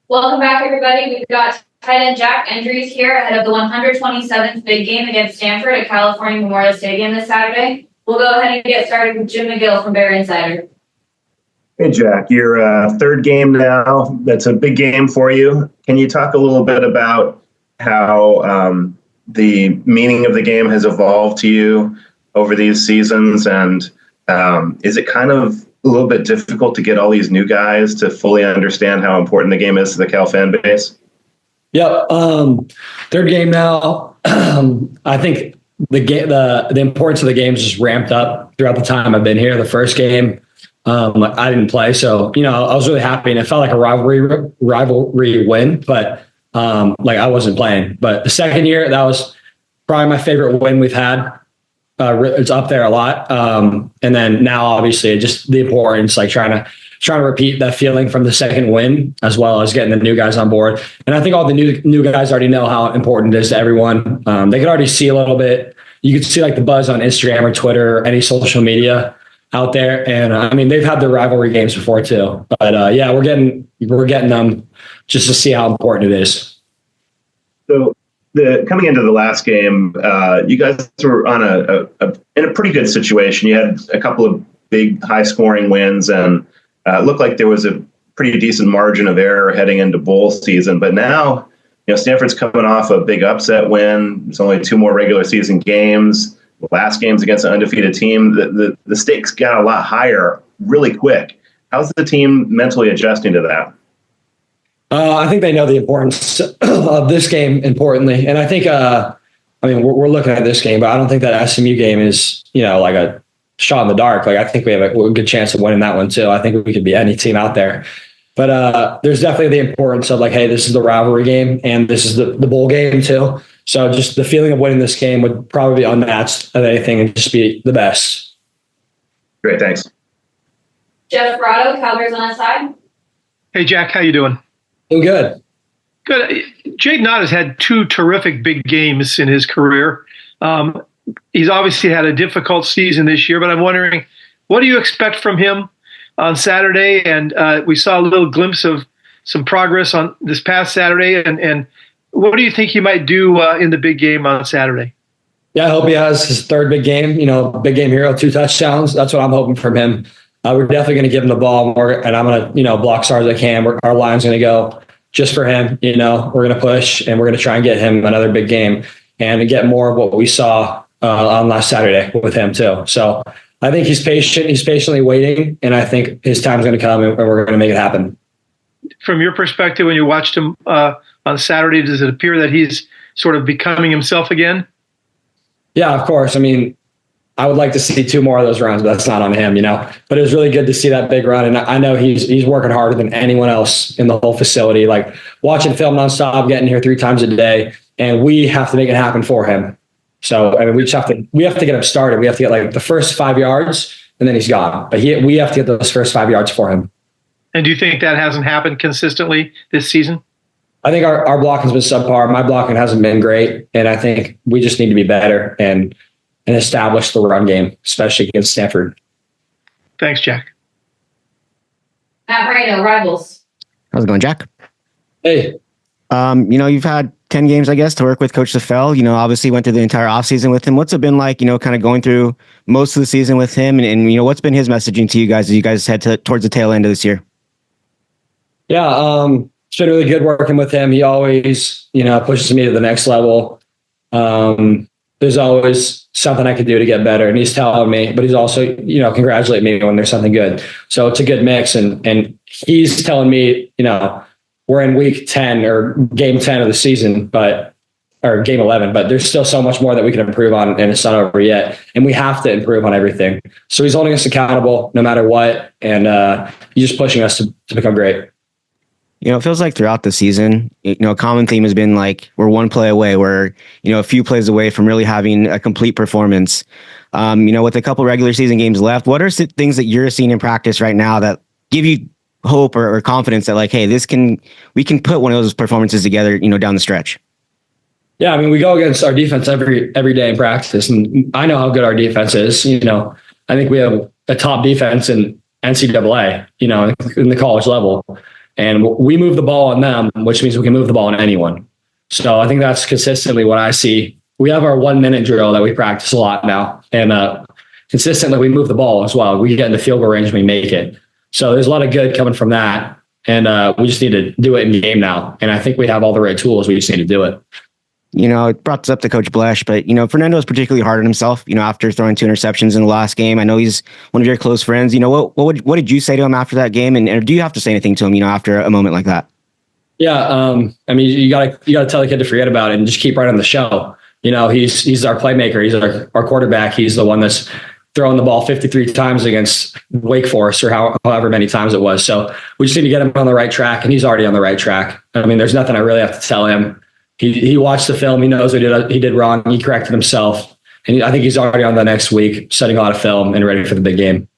Welcome back, everybody. We've got tight end Jack Endries here ahead of the 127th big game against Stanford at California Memorial Stadium this Saturday. We'll go ahead and get started with Jim McGill from Bear Insider. Hey, Jack, your third game now. That's a big game for you. Can you talk a little bit about how the meaning of the game has evolved to you over these seasons? And is it kind of a little bit difficult to get all these new guys to fully understand how important the game is to the Cal fan base? Yep. Third game now. I think the importance of the game has just ramped up throughout the time I've been here. The first game, I didn't play, so I was really happy, and it felt like a rivalry win. But I wasn't playing. But the second year, that was probably my favorite win we've had. It's up there a lot. And then now, obviously, just the importance, like trying to repeat that feeling from the second win, as well as getting the new guys on board. And I think all the new guys already know how important it is to everyone. They can already see a little bit. You can see like the buzz on Instagram or Twitter or any social media out there. And I mean, they've had their rivalry games before too. But yeah, we're getting them just to see how important it is. So coming into the last game, you guys were on in a pretty good situation. You had a couple of big high scoring wins, and it looked like there was a pretty decent margin of error heading into bowl season. But now, Stanford's coming off a big upset win. There's only two more regular season games. The last game's against an undefeated team. The stakes got a lot higher really quick. How's the team mentally adjusting to that? I think they know the importance of this game importantly. And I think, we're looking at this game, but I don't think that SMU game is, like a shot in the dark. Like, I think we have a good chance of winning that one too. I think we could beat any team out there. But there's definitely the importance of like, hey, this is the rivalry game and this is the bowl game too. So just the feeling of winning this game would probably be unmatched of anything and just be the best. Great, thanks. Jeff Brado, Cowboys on that side. Hey, Jack, how you doing? Doing good. Good. Jaden Ott has had two terrific big games in his career. He's obviously had a difficult season this year, but I'm wondering, what do you expect from him on Saturday? And we saw a little glimpse of some progress on this past Saturday. And what do you think he might do in the big game on Saturday? Yeah, I hope he has his third big game, big game hero, 2 touchdowns. That's what I'm hoping from him. We're definitely going to give him the ball more, and I'm going to, block as hard as I can. Our line's going to go just for him. We're going to push, and we're going to try and get him another big game and get more of what we saw on last Saturday with him too. So I think he's patient. He's patiently waiting, and I think his time's going to come, and we're going to make it happen. From your perspective, when you watched him on Saturday, does it appear that he's sort of becoming himself again? Yeah, of course. I mean, I would like to see 2 more of those runs, but that's not on him, But it was really good to see that big run, and I know he's working harder than anyone else in the whole facility. Like watching film nonstop, getting here 3 times a day, and we have to make it happen for him. So I mean, we have to get him started. We have to get like the first 5 yards, and then he's gone. But we have to get those first 5 yards for him. And do you think that hasn't happened consistently this season? I think our blocking's been subpar. My blocking hasn't been great, and I think we just need to be better and establish the run game, especially against Stanford. Thanks, Jack. Matt Moreno, Rivals. How's it going, Jack? Hey. You've had 10 games, I guess, to work with Coach Safel. Obviously went through the entire offseason with him. What's it been like, kind of going through most of the season with him? And what's been his messaging to you guys as you guys head towards the tail end of this year? Yeah, it's been really good working with him. He always, pushes me to the next level. There's always something I could do to get better. And he's telling me, but he's also, congratulating me when there's something good. So it's a good mix. And he's telling me, we're in week 10 or game 10 of the season, or game 11, but there's still so much more that we can improve on, and it's not over yet. And we have to improve on everything. So he's holding us accountable no matter what. And he's just pushing us to become great. It feels like throughout the season, a common theme has been like we're one play away. We're, a few plays away from really having a complete performance. With a couple regular season games left, what are things that you're seeing in practice right now that give you hope or confidence that like, hey, we can put one of those performances together, down the stretch? Yeah, I mean, we go against our defense every day in practice, and I know how good our defense is. I think we have a top defense in NCAA, in the college level. And we move the ball on them, which means we can move the ball on anyone. So I think that's consistently what I see. We have our 1 minute drill that we practice a lot now. And consistently we move the ball as well. We get in the field goal range and we make it. So there's a lot of good coming from that. And we just need to do it in the game now. And I think we have all the right tools. We just need to do it. It brought this up to Coach Blesh, but, Fernando is particularly hard on himself, after throwing 2 interceptions in the last game. I know he's one of your close friends. What did you say to him after that game? And do you have to say anything to him, after a moment like that? Yeah. You gotta tell the kid to forget about it and just keep right on the show. He's our playmaker. He's our quarterback. He's the one that's throwing the ball 53 times against Wake Forest or however many times it was. So we just need to get him on the right track, and he's already on the right track. There's nothing I really have to tell him. He watched the film. He knows what he did wrong. He corrected himself. And I think he's already on the next week, studying a lot of film and ready for the big game.